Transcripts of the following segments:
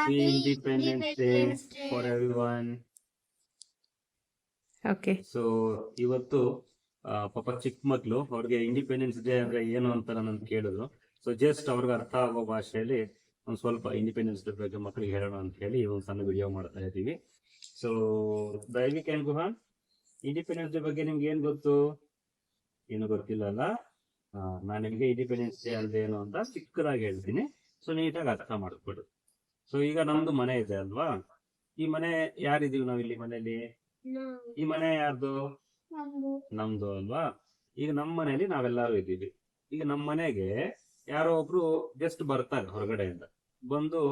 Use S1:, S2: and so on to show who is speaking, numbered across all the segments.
S1: Happy Independence Day for everyone.
S2: Okay
S1: so ಇವತ್ತು ಪಾಪ ಚಿಕ್ಕ ಮಕ್ಳು ಅವ್ರಿಗೆ ಇಂಡಿಪೆಂಡೆನ್ಸ್ ಡೇ ಅಂದ್ರೆ ಏನು ಅಂತ ನನ್ನ ಕೇಳಿದ್ರು. ಸೊ ಜಸ್ಟ್ ಅವ್ರಿಗೆ ಅರ್ಥ ಆಗೋ ಭಾಷೆಯಲ್ಲಿ ಒಂದ್ ಸ್ವಲ್ಪ ಇಂಡಿಪೆಂಡೆನ್ಸ್ ಡೇ ಬಗ್ಗೆ ಮಕ್ಕಳಿಗೆ ಹೇಳೋಣ ಅಂತ ಹೇಳಿ ಒಂದು ಸಣ್ಣ ವಿಡಿಯೋ ಮಾಡ್ತಾ ಇದ್ದೀವಿ. ಸೊ ದಯವಿಟ್ಟು ಏನ್ ಗುಹಾನ್, ಇಂಡಿಪೆಂಡೆನ್ಸ್ ಡೇ ಬಗ್ಗೆ ನಿಮ್ಗೆ ಏನ್ ಗೊತ್ತು? ಏನು ಗೊತ್ತಿಲ್ಲ ಅಲ್ಲ? ನಾನು ನಿಮ್ಗೆ ಇಂಡಿಪೆಂಡೆನ್ಸ್ ಡೇ ಅಂದ್ರೆ ಏನು ಅಂತ ಚಿಕ್ಕದಾಗಿ ಹೇಳ್ತೀನಿ. ಸೊ ನೀಟಾಗಿ ಅರ್ಥ ಮಾಡ್ಕೊಡು. ಸೊ ಈಗ ನಮ್ದು ಮನೆ ಇದೆ ಅಲ್ವಾ? ಈ ಮನೆ ಯಾರಿದೀವಿ ನಾವ್ ಇಲ್ಲಿ ಮನೇಲಿ? ಈ ಮನೆ ಯಾರ್ದು? ನಮ್ದು ಅಲ್ವಾ? ಈಗ ನಮ್ಮ ಮನೇಲಿ ನಾವೆಲ್ಲರೂ ಇದ್ದೀವಿ. ಈಗ ನಮ್ಮ ಮನೆಗೆ ಯಾರೋ ಒಬ್ರು ಗೆಸ್ಟ್ ಬರ್ತಾರೆ ಹೊರಗಡೆಯಿಂದ ಬಂದು,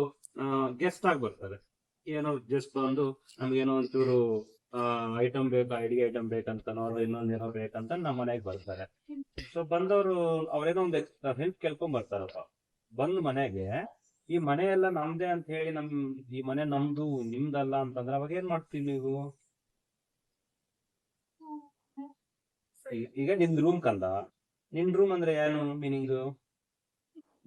S1: ಗೆಸ್ಟ್ ಆಗಿ ಬರ್ತಾರೆ. ಏನೋ ಜಸ್ಟ್ ಬಂದು ನಮ್ಗೇನೋ ಒಂಚೂರು ಐಟಮ್ ಬೇಕು, ಅಡಿಗೆ ಐಟಮ್ ಬೇಕಂತನೋ ಇನ್ನೊಂದೇನೋ ಬೇಕಂತ ನಮ್ಮ ಮನೆಗೆ ಬರ್ತಾರೆ. ಸೊ ಬಂದವರು ಅವ್ರೇನೋ ಒಂದು ಹೆಲ್ಪ್ ಕೇಳ್ಕೊಂಡ್ ಬರ್ತಾರಪ್ಪ. ಬಂದ್ ಮನೆಗೆ ಈ ಮನೆ ಎಲ್ಲ ನಮ್ದೇ ಅಂತ ಹೇಳಿ ಈ ಮನೆ ನಮ್ದು ನಿಮ್ದಲ್ಲ ಅಂತಂದ್ರೆ ಅವಾಗ ಏನ್ ಮಾಡ್ತೀವಿ ನೀವು? ಈಗ ನಿನ್ ರೂಮ್ ಕಂದ, ನಿನ್ ರೂಮ್ ಅಂದ್ರೆ ಏನು ಮೀನಿಂಗ್?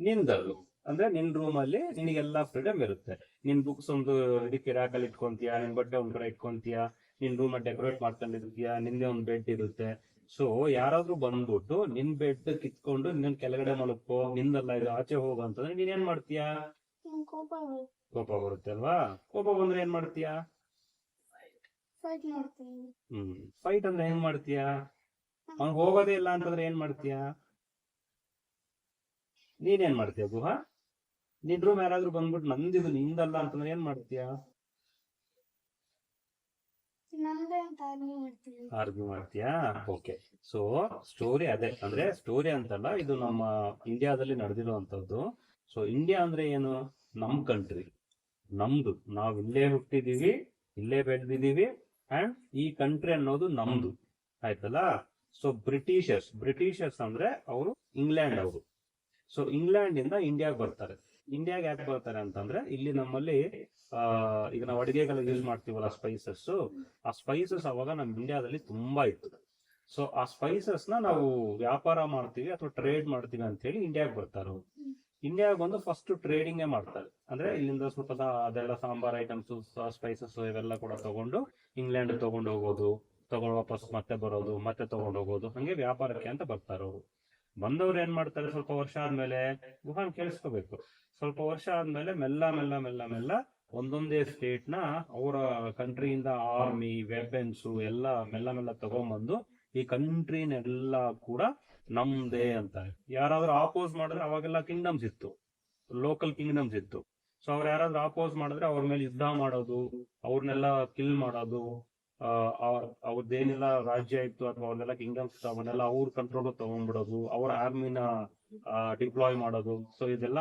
S1: ನಿಂದದು ಅಂದ್ರೆ ನಿನ್ ರೂಮ್ ಅಲ್ಲಿ ನಿನಗೆಲ್ಲಾ ಫ್ರೀಡಮ್ ಇರುತ್ತೆ. ನಿನ್ ಬುಕ್ಸ್ ಒಂದು ಇದಕ್ಕೆ ರ್ಯಾಕಲ್ಲಿ ಇಟ್ಕೊಂತೀಯ, ನಿನ್ ಬಟ್ಟೆ ಒಂದ್ ಕಡೆ ಇಟ್ಕೊಂತೀಯ, ನಿನ್ ರೂಮ್ ಡೆಕೋರೇಟ್ ಮಾಡ್ಕೊಂಡಿರ್ತೀಯ, ನಿಂದೆ ಒಂದ್ ಬೆಡ್ ಇರುತ್ತೆ. ಸೊ ಯಾರಾದ್ರೂ ಬಂದ್ಬಿಟ್ಟು ನಿನ್ ಬೆಡ್ ಕಿತ್ಕೊಂಡು ನಿನ್ ಕೆಳಗಡೆ ಮಲಕ್ಕೋ, ನಿಂದಲ್ಲ ಇದು ಆಚೆ ಹೋಗು ಅಂತಂದ್ರೆ ನೀನ್ ಏನ್ ಮಾಡ್ತೀಯ? ಕೋಪ ಬರುತ್ತೆ ಅಲ್ವಾ? ಕೋಪ ಬಂದ್ರೆ ಏನ್ ಮಾಡ್ತೀಯ? ಫೈಟ್ ಅಂದ್ರೆ ಹೆಂಗ್ ಮಾಡ್ತೀಯ? ಅವ್ನ್ ಹೋಗೋದೇ ಇಲ್ಲ ಅಂತಂದ್ರೆ ಏನ್ ಮಾಡ್ತೀಯ? ನೀನೇನ್ ಮಾಡ್ತೀಯ ಗುಹಾ? ನಿನ್ ರೂಮ್ ಯಾರಾದ್ರೂ ಬಂದ್ಬಿಟ್ಟು ನಂದಿದು ನಿಂದಲ್ಲ ಅಂತಂದ್ರೆ ಏನ್ ಮಾಡ್ತೀಯ? ಆರ್ಗ್ಯೂ ಮಾಡ್ತೀಯಾ? ಓಕೆ. ಸೊ ಸ್ಟೋರಿ ಅದೇ, ಅಂದ್ರೆ ಸ್ಟೋರಿ ಅಂತಲ್ಲ, ಇದು ನಮ್ಮ ಇಂಡಿಯಾದಲ್ಲಿ ನಡೆದಿರುವಂತದ್ದು. ಸೊ ಇಂಡಿಯಾ ಅಂದ್ರೆ ಏನು? ನಮ್ ಕಂಟ್ರಿ, ನಮ್ದು. ನಾವ್ ಇಲ್ಲೇ ಹುಟ್ಟಿದೀವಿ, ಇಲ್ಲೇ ಬೆಳೆದಿದೀವಿ, ಅಂಡ್ ಈ ಕಂಟ್ರಿ ಅನ್ನೋದು ನಮ್ದು. ಆಯ್ತಲ್ಲ? ಸೊ ಬ್ರಿಟಿಷರ್ಸ್ ಅಂದ್ರೆ ಅವರು ಇಂಗ್ಲೆಂಡ್ ಅವರು. ಸೊ ಇಂಗ್ಲೆಂಡ್ ಇಂದ ಇಂಡಿಯಾಗೆ ಬರ್ತಾರೆ. ಇಂಡಿಯಾಗೆ ಯಾಕೆ ಬರ್ತಾರೆ ಅಂತಂದ್ರೆ ಇಲ್ಲಿ ನಮ್ಮಲ್ಲಿ ಈಗ ನಾವು ಅಡಿಗೆಗಳಿಗೆ ಯೂಸ್ ಮಾಡ್ತೀವಲ್ಲ ಸ್ಪೈಸಸ್, ಆ ಸ್ಪೈಸಸ್ ಅವಾಗ ನಮ್ ಇಂಡಿಯಾದಲ್ಲಿ ತುಂಬಾ ಇತ್ತು. ಸೊ ಆ ಸ್ಪೈಸಸ್ ನಾವು ವ್ಯಾಪಾರ ಮಾಡ್ತೀವಿ ಅಥವಾ ಟ್ರೇಡ್ ಮಾಡ್ತೀವಿ ಅಂತ ಹೇಳಿ ಇಂಡಿಯಾಗೆ ಬರ್ತಾರೆ. ಇಂಡಿಯಾಗೆ ಬಂದು ಫಸ್ಟ್ ಟ್ರೇಡಿಂಗ್ ಮಾಡ್ತಾರೆ. ಅಂದ್ರೆ ಇಲ್ಲಿಂದ ಸ್ವಲ್ಪ ಅದೆಲ್ಲ ಸಾಂಬಾರ್ ಐಟಮ್ಸ್, ಸ್ಪೈಸಸ್ ಇವೆಲ್ಲ ಕೂಡ ತಗೊಂಡು ಇಂಗ್ಲೆಂಡ್ ತಗೊಂಡು ಹೋಗೋದು, ತಗೊಂಡು ವಾಪಸ್ ಮತ್ತೆ ಬರೋದು, ಮತ್ತೆ ತಗೊಂಡು ಹೋಗೋದು, ಹಂಗೆ ವ್ಯಾಪಾರಕ್ಕೆ ಅಂತ ಬರ್ತಾರೆ ಅವರು. ಬಂದವ್ರು ಏನ್ ಮಾಡ್ತಾರೆ, ಸ್ವಲ್ಪ ವರ್ಷ ಆದ್ಮೇಲೆ, ಗುಹಾನ್ ಕೇಳಿಸ್ಕೋಬೇಕು, ಸ್ವಲ್ಪ ವರ್ಷ ಆದ್ಮೇಲೆ ಮೆಲ್ಲ ಮೆಲ್ಲ ಮೆಲ್ಲ ಮೆಲ್ಲ ಒಂದೊಂದೇ ಸ್ಟೇಟ್ ನ ಅವರ ಕಂಟ್ರಿಯಿಂದ ಆರ್ಮಿ ವೆಪನ್ಸ್ ಎಲ್ಲ ಮೆಲ್ಲ ಮೆಲ್ಲ ತಗೊಂಡ್ಬಂದು ಈ ಕಂಟ್ರಿನೆಲ್ಲ ಕೂಡ ನಮ್ದೇ ಅಂತಾರೆ. ಯಾರಾದ್ರೂ ಆಪೋಸ್ ಮಾಡಿದ್ರೆ, ಅವಾಗೆಲ್ಲ ಕಿಂಗ್ಡಮ್ಸ್ ಇತ್ತು, ಲೋಕಲ್ ಕಿಂಗ್ಡಮ್ಸ್ ಇತ್ತು. ಸೊ ಅವ್ರು ಯಾರಾದ್ರೂ ಆಪೋಸ್ ಮಾಡಿದ್ರೆ ಅವ್ರ ಮೇಲೆ ಯುದ್ಧ ಮಾಡೋದು, ಅವ್ರನ್ನೆಲ್ಲ ಕಿಲ್ ಮಾಡೋದು, ಅವ್ರದ್ದೇನೆಲ್ಲ ರಾಜ್ಯ ಇತ್ತು ಅಥವಾ ಅವ್ರನ್ನೆಲ್ಲ ಕಿಂಗ್ಡಮ್ಸ್ ಅವನ್ನೆಲ್ಲ ಅವ್ರ ಕಂಟ್ರೋಲ್ ತಗೊಂಡ್ಬಿಡೋದು, ಅವ್ರ ಆರ್ಮಿನ ಡಿಪ್ಲಾಯ್ ಮಾಡೋದು. ಸೊ ಇದೆಲ್ಲ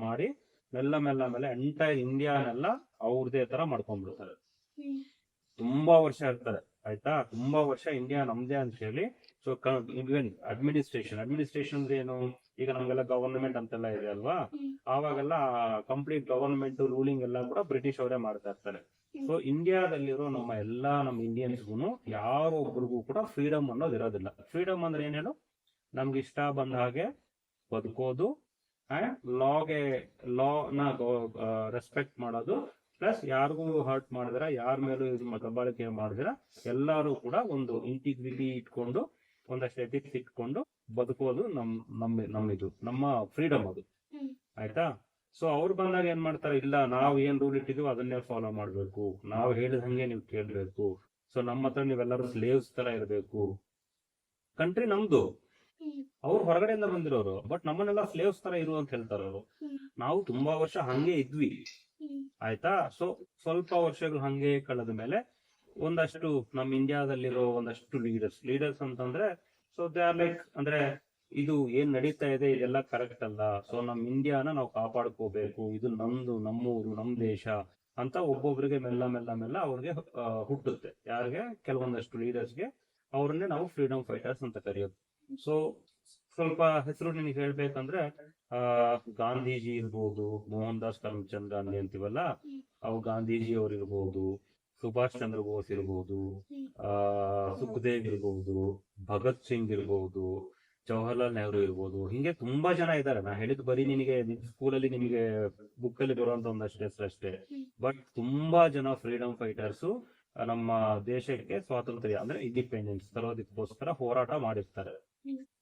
S1: ಮಾಡಿ ಮೆಲ್ಲ ಮೆಲ್ಲ ಮೇಲೆ ಎಂಟೈರ್ ಇಂಡಿಯಾನೆಲ್ಲ ಅವ್ರದೇ ತರ ಮಾಡ್ಕೊಂಡ್ಬಿಡ್ತಾರೆ. ತುಂಬಾ ವರ್ಷ ಇರ್ತಾರೆ. ಆಯ್ತಾ? ತುಂಬಾ ವರ್ಷ ಇಂಡಿಯಾ ನಮ್ದೇ ಅಂತ ಹೇಳಿ. ಸೊ ಇವನ್ ಅಡ್ಮಿನಿಸ್ಟ್ರೇಷನ್ ಅಂದ್ರೆ ಏನು? ಈಗ ನಮ್ಗೆಲ್ಲ ಗವರ್ನಮೆಂಟ್ ಅಂತೆಲ್ಲ ಇದೆ ಅಲ್ವಾ? ಆವಾಗೆಲ್ಲ ಕಂಪ್ಲೀಟ್ ಗವರ್ನಮೆಂಟ್ ರೂಲಿಂಗ್ ಎಲ್ಲ ಕೂಡ ಬ್ರಿಟಿಷ್ ಅವರೇ ಮಾಡ್ತಾ ಇರ್ತಾರೆ. ಸೊ ಇಂಡಿಯಾದಲ್ಲಿರೋ ನಮ್ಮ ಇಂಡಿಯನ್ಸ್ಗೂ ಯಾರೊಬ್ಬರಿಗೂ ಕೂಡ ಫ್ರೀಡಮ್ ಅನ್ನೋದು ಇರೋದಿಲ್ಲ. ಫ್ರೀಡಮ್ ಅಂದ್ರೆ ಏನ್ ಹೇಳು? ನಮ್ಗೆ ಇಷ್ಟ ಬಂದ ಹಾಗೆ ಬದುಕೋದು, ಅಂಡ್ ಲಾನ ರೆಸ್ಪೆಕ್ಟ್ ಮಾಡೋದು, ಪ್ಲಸ್ ಯಾರಿಗೂ ಹರ್ಟ್ ಮಾಡಿದ್ರ, ಯಾರ ಮೇಲೂ ದಬ್ಬಾಳಿಕೆ ಮಾಡಿದ್ರ ಎಲ್ಲಾರು ಕೂಡ ಒಂದು ಇಂಟಿಗ್ರಿಟಿ ಇಟ್ಕೊಂಡು, ಒಂದಷ್ಟು ಎಥಿಕ್ಸ್ ಇಟ್ಕೊಂಡು ಬದುಕೋದು ನಮ್ಮ ಫ್ರೀಡಮ್ ಅದು. ಆಯ್ತಾ? ಸೊ ಅವ್ರು ಬಂದಾಗ ಏನ್ ಮಾಡ್ತಾರೆ, ಇಲ್ಲ ನಾವು ಏನ್ ರೂಲ್ ಇಟ್ಟಿದ್ವಿ ಅದನ್ನೇ ಫಾಲೋ ಮಾಡ್ಬೇಕು, ನಾವು ಹೇಳಿದ ಹಂಗೆ ನೀವು ಕೇಳ್ಬೇಕು, ಸೊ ನಮ್ಮ ಹತ್ರ ನೀವೆಲ್ಲರೂ ಸ್ಲೇವ್ಸ್ ತರ ಇರಬೇಕು. ಕಂಟ್ರಿ ನಮ್ದು, ಅವ್ರು ಹೊರಗಡೆಯಿಂದ ಬಂದಿರೋರು, ಬಟ್ ನಮ್ಮನ್ನೆಲ್ಲ ಸ್ಲೇವ್ಸ್ ತರ ಇರು ಅಂತ ಹೇಳ್ತಾರ ಅವರು. ನಾವು ತುಂಬಾ ವರ್ಷ ಹಂಗೆ ಇದ್ವಿ. ಆಯ್ತಾ? ಸೊ ಸ್ವಲ್ಪ ವರ್ಷಗಳು ಹಂಗೆ ಕಳೆದ ಮೇಲೆ ಒಂದಷ್ಟು ನಮ್ಮ ಇಂಡಿಯಾದಲ್ಲಿರೋ ಒಂದಷ್ಟು ಲೀಡರ್ಸ್ ಅಂತಂದ್ರೆ, ಸೊ ದೇ ಆರ್ ಲೈಕ್, ಅಂದ್ರೆ ಇದು ಏನ್ ನಡೀತಾ ಇದೆ ಇದೆಲ್ಲ ಕರೆಕ್ಟ್ ಅಲ್ಲ, ಸೊ ನಮ್ ಇಂಡಿಯಾನ ನಾವು ಕಾಪಾಡ್ಕೋಬೇಕು, ಇದು ನಮ್ದು, ನಮ್ಮೂರು, ನಮ್ ದೇಶ ಅಂತ ಒಬ್ಬೊಬ್ರಿಗೆ ಮೆಲ್ಲ ಮೆಲ್ಲ ಮೆಲ್ಲ ಅವ್ರಿಗೆ ಹುಟ್ಟುತ್ತೆ. ಯಾರಿಗೆ? ಕೆಲವೊಂದಷ್ಟು ಲೀಡರ್ಸ್ಗೆ. ಅವ್ರನ್ನೇ ನಾವು ಫ್ರೀಡಮ್ ಫೈಟರ್ಸ್ ಅಂತ ಕರೆಯೋದು. ಸೊ ಸ್ವಲ್ಪ ಹೆಸರು ನಿನಗೆ ಹೇಳ್ಬೇಕಂದ್ರೆ, ಗಾಂಧೀಜಿ ಇರ್ಬೋದು, ಮೋಹನ್ ದಾಸ್ ಕರಮ್ಚಂದ್ ಗಾಂಧಿ ಅಂತೀವಲ್ಲ, ಅವು ಗಾಂಧೀಜಿ ಅವ್ರು ಇರ್ಬೋದು, ಸುಭಾಷ್ ಚಂದ್ರ ಬೋಸ್ ಇರ್ಬೋದು, ಸುಖದೇವ್ ಇರ್ಬೋದು, ಭಗತ್ ಸಿಂಗ್ ಇರ್ಬೋದು, ಜವಾಹರ್ಲಾಲ್ ನೆಹರು ಇರ್ಬೋದು, ಹಿಂಗೆ ತುಂಬಾ ಜನ ಇದ್ದಾರೆ. ನಾ ಹೇಳಿದ್ ಬರೀ ನಿನಗೆ ಸ್ಕೂಲಲ್ಲಿ ನಿಮಗೆ ಬುಕ್ ಅಲ್ಲಿ ಬರುವಂತ ಒಂದಷ್ಟು ಹೆಸರು ಅಷ್ಟೇ. ಬಟ್ ತುಂಬಾ ಜನ ಫ್ರೀಡಮ್ ಫೈಟರ್ಸ್ ನಮ್ಮ ದೇಶಕ್ಕೆ ಸ್ವಾತಂತ್ರ್ಯ ಅಂದ್ರೆ ಇಂಡಿಪೆಂಡೆನ್ಸ್ ತರೋದಕ್ಕೋಸ್ಕರ ಹೋರಾಟ ಮಾಡಿರ್ತಾರೆ.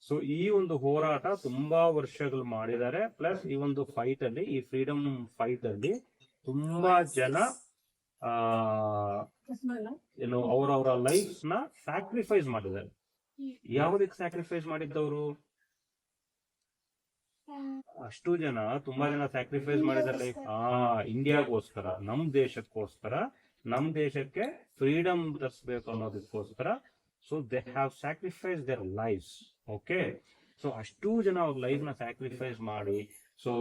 S1: ಸೊ ಈ ಒಂದು ಹೋರಾಟ ತುಂಬಾ ವರ್ಷಗಳು ಮಾಡಿದ್ದಾರೆ. ಪ್ಲಸ್ ಈ ಒಂದು ಫೈಟ್ ಅಲ್ಲಿ, ಈ ಫ್ರೀಡಮ್ ಫೈಟ್ ಅಲ್ಲಿ ತುಂಬಾ ಜನ ಏನು ಅವರವರ ಲೈಫ್ ನ ಸ್ಯಾಕ್ರಿಫೈಸ್ ಮಾಡಿದ್ದಾರೆ. ಯಾವುದಕ್ಕೆ ಸ್ಯಾಕ್ರಿಫೈಸ್ ಮಾಡಿದ್ದವರು? ಅಷ್ಟು ಜನ, ತುಂಬಾ ಜನ ಸ್ಯಾಕ್ರಿಫೈಸ್ ಮಾಡಿದ್ದಾರೆ ಲೈಫ್ ಇಂಡಿಯಾಗೋಸ್ಕರ, ನಮ್ ದೇಶಕ್ಕೋಸ್ಕರ, ನಮ್ ದೇಶಕ್ಕೆ ಫ್ರೀಡಮ್ ತರಿಸ್ಬೇಕು ಅನ್ನೋದಕ್ಕೋಸ್ಕರ. So they have sacrifice their life. Okay, so ಅಷ್ಟು ಜನ ಅವ್ರ ಲೈಫ್ ನ ಸ್ಯಾಕ್ರಿಫೈಸ್ ಮಾಡಿ, ಸೊ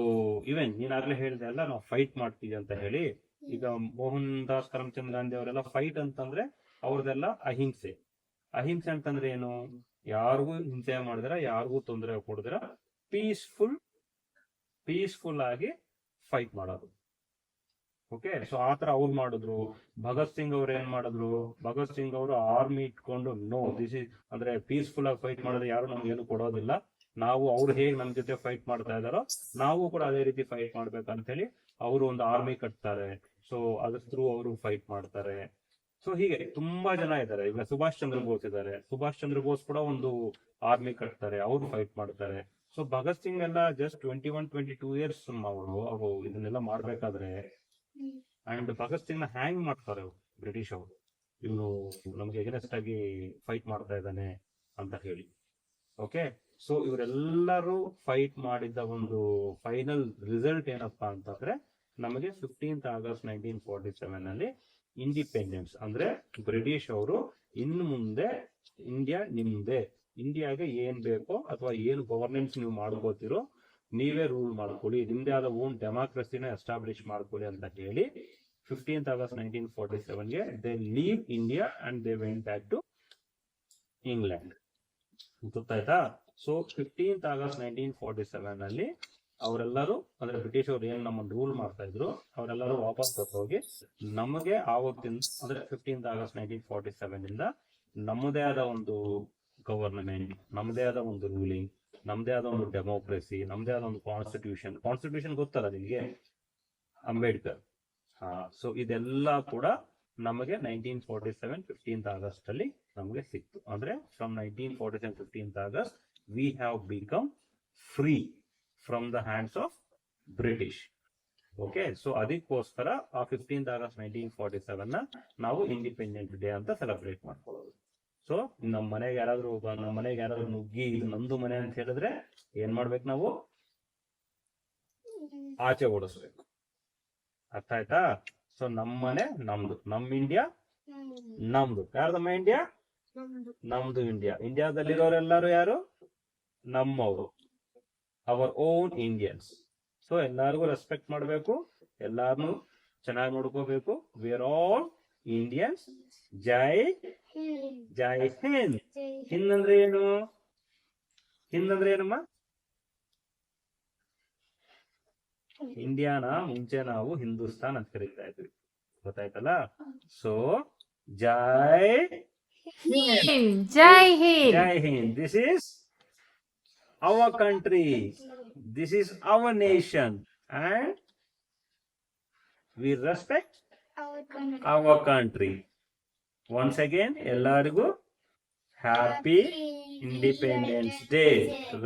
S1: ಈವನ್ ನೀನಾಗ್ಲೇ ಹೇಳಿದೆ ಅಲ್ಲ, ನಾವು ಫೈಟ್ ಮಾಡ್ತೀವಿ ಅಂತ ಹೇಳಿ. ಈಗ ಮೋಹನ್ ದಾಸ್ ಕರಮ್ಚಂದ್ ಗಾಂಧಿ ಅವರೆಲ್ಲ ಫೈಟ್ ಅಂತಂದ್ರೆ ಅವ್ರದೆಲ್ಲ ಅಹಿಂಸೆ. ಅಹಿಂಸೆ ಅಂತಂದ್ರೆ ಏನು? ಯಾರಿಗೂ ಹಿಂಸೆ ಮಾಡಿದ್ರ, ಯಾರಿಗೂ ತೊಂದರೆ ಕೊಡಿದ್ರ ಪೀಸ್ಫುಲ್ ಆಗಿ ಫೈಟ್ ಮಾಡೋದು. ಓಕೆ, ಸೊ ಆತರ ಅವ್ರು ಮಾಡಿದ್ರು. ಭಗತ್ ಸಿಂಗ್ ಅವ್ರು ಏನ್ ಮಾಡಿದ್ರು? ಭಗತ್ ಸಿಂಗ್ ಅವರು ಆರ್ಮಿ ಇಟ್ಕೊಂಡು ದಿಸ್ ಇಸ್ ಅಂದ್ರೆ ಪೀಸ್ಫುಲ್ ಆಗಿ ಫೈಟ್ ಮಾಡಿದ್ರೆ ಯಾರು ನಮ್ಗೆ ಏನು ಕೊಡೋದಿಲ್ಲ, ನಾವು ಅವ್ರು ಹೇಗ್ ನಮ್ ಜೊತೆ ಫೈಟ್ ಮಾಡ್ತಾ ಇದಾರೋ ನಾವು ಕೂಡ ಅದೇ ರೀತಿ ಫೈಟ್ ಮಾಡ್ಬೇಕಂತ ಹೇಳಿ ಅವರು ಒಂದು ಆರ್ಮಿ ಕಟ್ತಾರೆ. ಸೊ ಅದ್ರ ಥ್ರೂ ಅವರು ಫೈಟ್ ಮಾಡ್ತಾರೆ. ಸೊ ಹೀಗೆ ತುಂಬಾ ಜನ ಇದ್ದಾರೆ. ಈಗ ಸುಭಾಷ್ ಚಂದ್ರ ಬೋಸ್ ಇದ್ದಾರೆ. ಸುಭಾಷ್ ಚಂದ್ರ ಬೋಸ್ ಕೂಡ ಒಂದು ಆರ್ಮಿ ಕಟ್ತಾರೆ, ಅವ್ರು ಫೈಟ್ ಮಾಡ್ತಾರೆ. ಸೊ ಭಗತ್ ಸಿಂಗ್ ಎಲ್ಲ ಜಸ್ಟ್ 21-22 ಇಯರ್ಸ್ ಅವರು ಇದನ್ನೆಲ್ಲ ಮಾಡ್ಬೇಕಾದ್ರೆ, ಅಂಡ್ ಭಗತ್ ಸಿಂಗ್ ನ ಹ್ಯಾಂಗ್ ಮಾಡ್ತಾರೆ ಬ್ರಿಟಿಷ್ ಅವರು, ಇವನು ನಮ್ಗೆ ಎಗನೆಸ್ಟ್ ಆಗಿ ಫೈಟ್ ಮಾಡ್ತಾ ಇದ್ದಾನೆ ಅಂತ ಹೇಳಿ. ಓಕೆ, ಸೊ ಇವರೆಲ್ಲರೂ ಫೈಟ್ ಮಾಡಿದ್ದ ಒಂದು ಫೈನಲ್ ರಿಸಲ್ಟ್ ಏನಪ್ಪಾ ಅಂತಂದ್ರೆ, ನಮಗೆ 15th August 1947 ಅಲ್ಲಿ ಇಂಡಿಪೆಂಡೆನ್ಸ್. ಅಂದ್ರೆ ಬ್ರಿಟಿಷ್ ಅವರು ಇನ್ನು ಮುಂದೆ ಇಂಡಿಯಾ ನಿಮ್ದೆ, ಇಂಡಿಯಾಗೆ ಏನ್ ಬೇಕೋ ಅಥವಾ ಏನು ಗವರ್ನೆನ್ಸ್ ನೀವು ಮಾಡ್ಕೋತಿರೋ ನೀವೇ ರೂಲ್ ಮಾಡ್ಕೊಳ್ಳಿ, ನಿಮ್ದೇ ಆದ ಓನ್ ಡೆಮಾಕ್ರಸಿನ ಎಸ್ಟಾಬ್ಲಿಷ್ ಮಾಡ್ಕೊಳ್ಳಿ ಅಂತ ಹೇಳಿ 15th August 1947ಗೆ they leave India and they went back to England. ಗೊತ್ತಾಯ್ತಾ? ಸೊ 15th August 1947 ಅಲ್ಲಿ ಅವರೆಲ್ಲರೂ, ಅಂದ್ರೆ ಬ್ರಿಟಿಷ್ ಅವರು ಏನ್ ನಮ್ಮನ್ನು ರೂಲ್ ಮಾಡ್ತಾ ಇದ್ರು, ಅವರೆಲ್ಲರೂ ವಾಪಸ್ ಹೋಗಿ ನಮಗೆ ಆವತ್ತಿನ ಅಂದ್ರೆ 15th August 1947 ಇಂದ ನಮ್ಮದೇ ಆದ ಒಂದು ಗವರ್ನಮೆಂಟ್, ನಮ್ಮದೇ ಆದ ಒಂದು ರೂಲಿಂಗ್, ನಮ್ಮದೇ ಆದ ಒಂದು ಡೆಮೋಕ್ರಸಿ, ನಮ್ಮದೇ ಆದ ಒಂದು ಕಾನ್ಸ್ಟಿಟ್ಯೂಷನ್ ಗೊತ್ತಲ್ಲ ನಿಮಗೆ, ಅಂಬೇಡ್ಕರ್. ಸೊ ಇದೆಲ್ಲ ಕೂಡ ನಮಗೆ 1947 15th August ಅಲ್ಲಿ ನಮಗೆ ಸಿಕ್ತು. ಅಂದ್ರೆ from 1947 15th August we have become free from the hands of British. Okay, so ಅದಕ್ಕೋಸ್ಕರ ಆ 15th August 1947 ನ ನಾವು ಇಂಡಿಪೆಂಡೆಂಟ್ ಡೇ ಅಂತ ಸೆಲೆಬ್ರೇಟ್ ಮಾಡ್ಕೊಳ್ಳೋದು. ಸೊ ನಮ್ಮ ಮನೆಗೆ ಯಾರಾದ್ರೂ ನುಗ್ಗಿ ಇದು ನಂದು ಮನೆ ಅಂತ ಹೇಳಿದ್ರೆ ಏನ್ ಮಾಡ್ಬೇಕು? ನಾವು ಆಚೆ ಓಡಿಸ್ಬೇಕು. ಅರ್ಥ ಆಯ್ತಾ? ಸೊ ನಮ್ಮ ಮನೆ ನಮ್ದು, ನಮ್ ಇಂಡಿಯಾ ನಮ್ದು. ಯಾರ್ದಮ್ಮ ಇಂಡಿಯಾ? ನಮ್ದು ಇಂಡಿಯಾ. ಇಂಡಿಯಾದಲ್ಲಿರೋರೆಲ್ಲರೂ ಯಾರು? ನಮ್ಮವರು, ಅವರ್ ಓನ್ ಇಂಡಿಯನ್ಸ್. ಸೊ ಎಲ್ಲಾರ್ಗು ರೆಸ್ಪೆಕ್ಟ್ ಮಾಡ್ಬೇಕು, ಎಲ್ಲಾರನು ಚೆನ್ನಾಗಿ ನೋಡ್ಕೋಬೇಕು. We are all Indians. ಜೈ ಜೈ ಹಿಂದ್. ಹಿಂದ್ ಅಂದ್ರೆ ಏನು? ಹಿಂದ್ ಅಂದ್ರೆ ಏನಮ್ಮ? ಇಂಡಿಯಾನ ಮುಂಚೆ ನಾವು ಹಿಂದೂಸ್ತಾನ್ ಅಂತ ಕರೀತಾ ಇದ್ವಿ, ಗೊತ್ತಾಯ್ತಲ್ಲ? So Jai Hind, Jai Hind, Jai Hind. This is our country, this is our nation, and we respect our country. Once again, ellarigu happy Independence Day.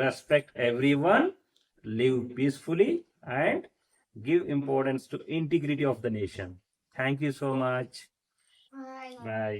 S1: Respect everyone, live peacefully, and give importance to integrity of the nation. Thank you so much. Bye.